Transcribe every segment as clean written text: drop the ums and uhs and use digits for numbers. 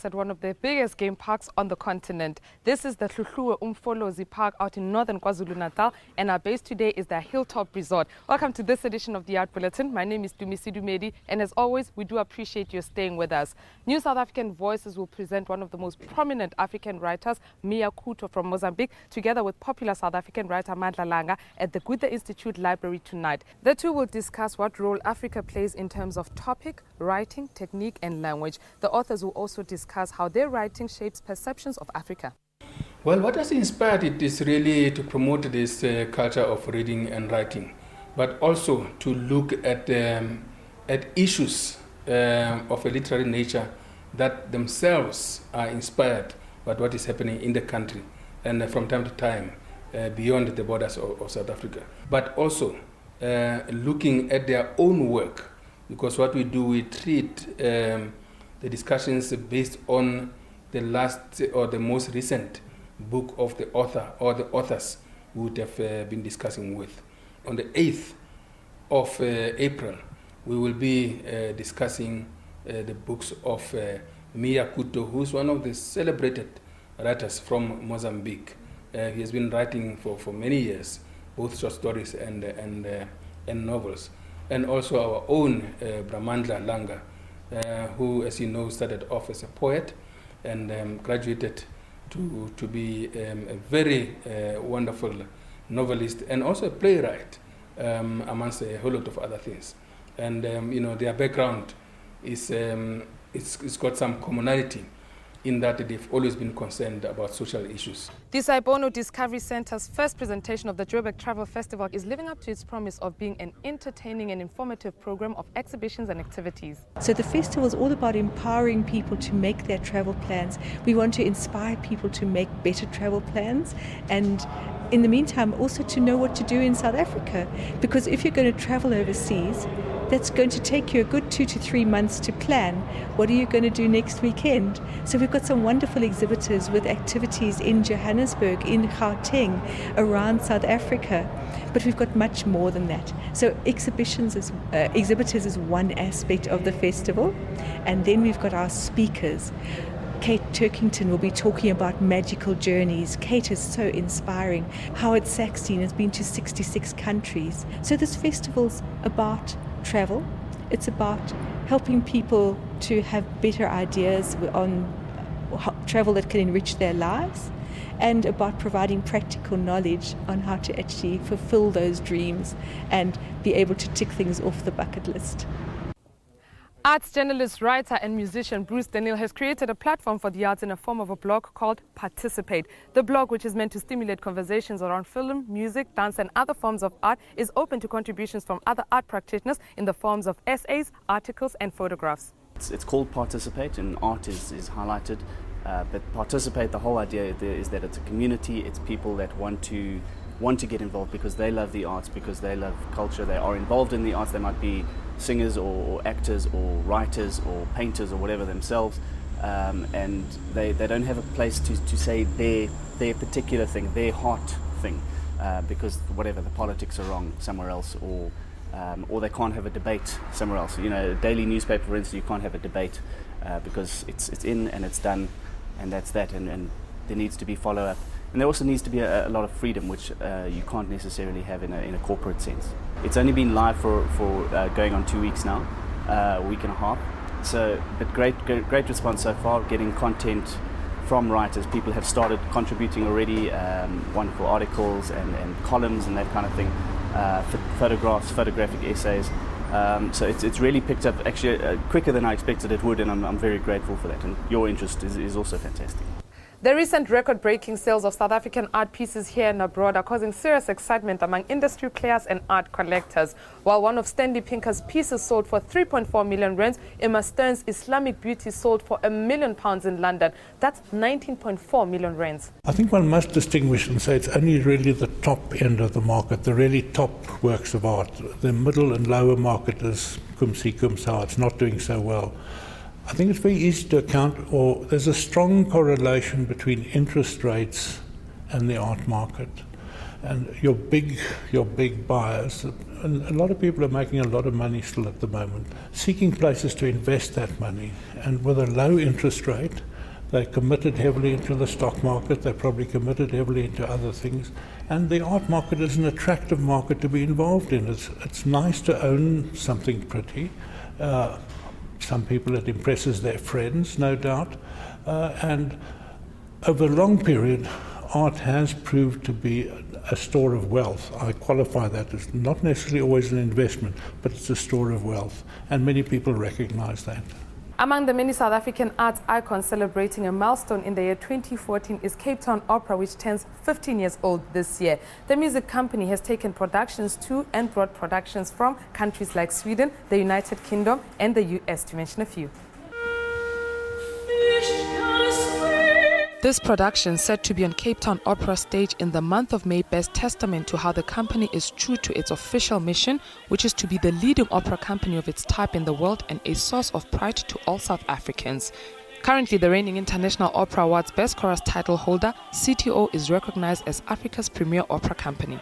At one of the biggest game parks on the continent. This is the Hluhluwe Umfolozi Park out in northern KwaZulu-Natal, and our base today is the Hilltop Resort. Welcome to this edition of the Art Bulletin. My name is Dumisi Dumedi, and as always, we do appreciate you staying with us. New South African Voices will present one of the most prominent African writers, Mia Couto from Mozambique, together with popular South African writer Mandla Langa at the Couto Institute Library tonight. The two will discuss what role Africa plays in terms of topic, writing, technique, and language. The authors will also discuss how their writing shapes perceptions of Africa. Well, what has inspired it is really to promote this culture of reading and writing, but also to look at issues of a literary nature that themselves are inspired by what is happening in the country and from time to time beyond the borders of South Africa. But also looking at their own work, because what we do, we treat the discussions based on the last or the most recent book of the author or the authors we would have been discussing with. On the 8th of April, we will be discussing the books of Mia Couto, who is one of the celebrated writers from Mozambique. He has been writing for many years, both short stories and novels. And also our own Mandla Langa, who, as you know, started off as a poet and graduated to be a very wonderful novelist and also a playwright, amongst a whole lot of other things. And their background is it's got some commonality in that they've always been concerned about social issues. The Saibono Discovery Centre's first presentation of the Joburg Travel Festival is living up to its promise of being an entertaining and informative program of exhibitions and activities. So the festival is all about empowering people to make their travel plans. We want to inspire people to make better travel plans, and in the meantime also to know what to do in South Africa, because if you're going to travel overseas, that's going to take you a good 2 to 3 months to plan. What are you going to do next weekend? So we've got some wonderful exhibitors with activities in Johannesburg, in Gauteng, around South Africa. But we've got much more than that. So exhibitors is one aspect of the festival. And then we've got our speakers. Kate Turkington will be talking about magical journeys. Kate is so inspiring. Howard Saxton has been to 66 countries. So this festival's about travel. It's about helping people to have better ideas on travel that can enrich their lives, and about providing practical knowledge on how to actually fulfill those dreams and be able to tick things off the bucket list. Arts journalist, writer and musician Bruce Daniel has created a platform for the arts in a form of a blog called Participate. The blog, which is meant to stimulate conversations around film, music, dance and other forms of art, is open to contributions from other art practitioners in the forms of essays, articles and photographs. It's called Participate, and art is highlighted. But Participate, the whole idea is that it's a community. It's people that want to get involved because they love the arts, because they love culture. They are involved in the arts. They might be singers or actors or writers or painters or whatever themselves, and they don't have a place to say their particular thing, their heart thing, because whatever, the politics are wrong somewhere else, or they can't have a debate somewhere else. You know, a daily newspaper, for instance, you can't have a debate because it's in and it's done, and that's that, and there needs to be follow-up. And there also needs to be a lot of freedom, which you can't necessarily have in a corporate sense. It's only been live for going on 2 weeks now, a week and a half. So, but great response so far, getting content from writers. People have started contributing already, wonderful articles and columns and that kind of thing, photographs, photographic essays. So it's really picked up actually quicker than I expected it would, and I'm very grateful for that. And your interest is also fantastic. The recent record-breaking sales of South African art pieces here and abroad are causing serious excitement among industry players and art collectors. While one of Stanley Pinker's pieces sold for 3.4 million rands, Emma Stern's Islamic Beauty sold for £1 million in London. That's 19.4 million rands. I think one must distinguish and say it's only really the top end of the market, the really top works of art. The middle and lower market is kumsi kumsa, it's not doing so well. I think it's very easy to account, or there's a strong correlation between interest rates and the art market. and your big buyers. And a lot of people are making a lot of money still at the moment, seeking places to invest that money. And with a low interest rate, they're committed heavily into the stock market, they're probably committed heavily into other things. And the art market is an attractive market to be involved in. It's nice to own something pretty. Some people, it impresses their friends, no doubt. And over a long period, art has proved to be a store of wealth. I qualify that as not necessarily always an investment, but it's a store of wealth. And many people recognize that. Among the many South African arts icons celebrating a milestone in the year 2014 is Cape Town Opera, which turns 15 years old this year. The music company has taken productions to and brought productions from countries like Sweden, the United Kingdom and the US, to mention a few. This production, set to be on Cape Town Opera stage in the month of May, bears testament to how the company is true to its official mission, which is to be the leading opera company of its type in the world and a source of pride to all South Africans. Currently, the reigning International Opera Awards Best Chorus title holder, CTO is recognized as Africa's premier opera company.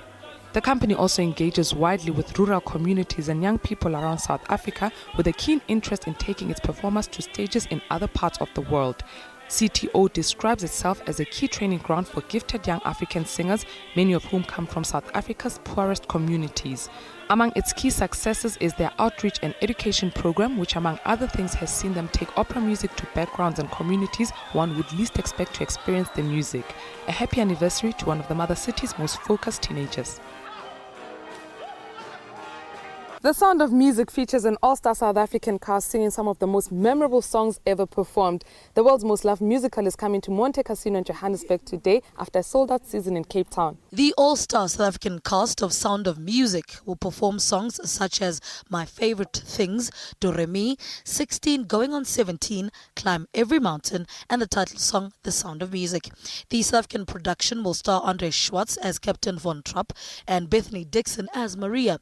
The company also engages widely with rural communities and young people around South Africa with a keen interest in taking its performers to stages in other parts of the world. CTO describes itself as a key training ground for gifted young African singers, many of whom come from South Africa's poorest communities. Among its key successes is their outreach and education program, which among other things has seen them take opera music to backgrounds and communities one would least expect to experience the music. A happy anniversary to one of the mother city's most focused teenagers. The Sound of Music features an all-star South African cast singing some of the most memorable songs ever performed. The world's most loved musical is coming to Monte Casino in Johannesburg today after a sold-out season in Cape Town. The all-star South African cast of Sound of Music will perform songs such as My Favorite Things, Do Re Mi, 16 Going on 17, Climb Every Mountain, and the title song The Sound of Music. The South African production will star Andre Schwartz as Captain Von Trapp and Bethany Dixon as Maria.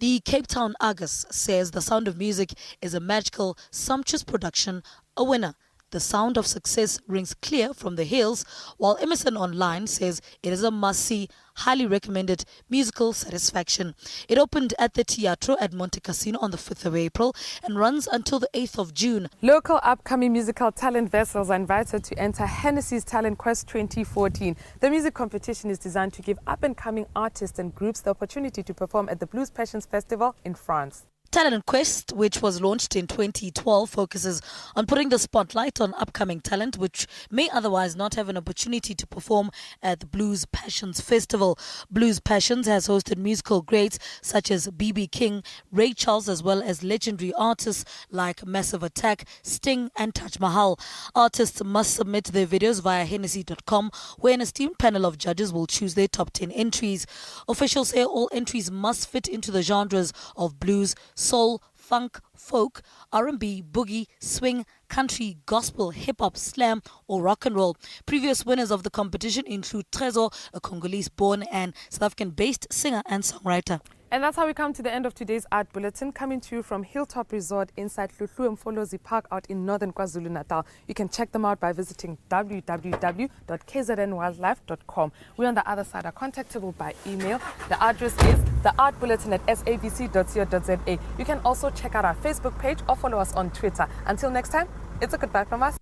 The Cape Town Argus says The Sound of Music is a magical, sumptuous production, a winner. The sound of success rings clear from the hills, while Emerson Online says it is a must-see, highly recommended musical satisfaction. It opened at the Teatro at Monte Casino on the 5th of April and runs until the 8th of June. Local upcoming musical talent vessels are invited to enter Hennessy's Talent Quest 2014. The music competition is designed to give up-and-coming artists and groups the opportunity to perform at the Blues Passions Festival in France. Talent Quest, which was launched in 2012, focuses on putting the spotlight on upcoming talent which may otherwise not have an opportunity to perform at the Blues Passions Festival. Blues Passions has hosted musical greats such as B.B. King, Ray Charles, as well as legendary artists like Massive Attack, Sting and Taj Mahal. Artists must submit their videos via Hennessy.com, where an esteemed panel of judges will choose their top 10 entries. Officials say all entries must fit into the genres of blues, soul, funk, folk, R&B, boogie, swing, country, gospel, hip-hop, slam or rock and roll. Previous winners of the competition include Trezor, a Congolese-born and South African-based singer and songwriter. And that's how we come to the end of today's Art Bulletin, coming to you from Hilltop Resort inside Mfolozi Park out in northern KwaZulu-Natal. You can check them out by visiting www.kznwildlife.com. We're on the other side, are contactable by email. The address is theartbulletin@sabc.co.za. You can also check out our Facebook page or follow us on Twitter. Until next time, it's a goodbye from us.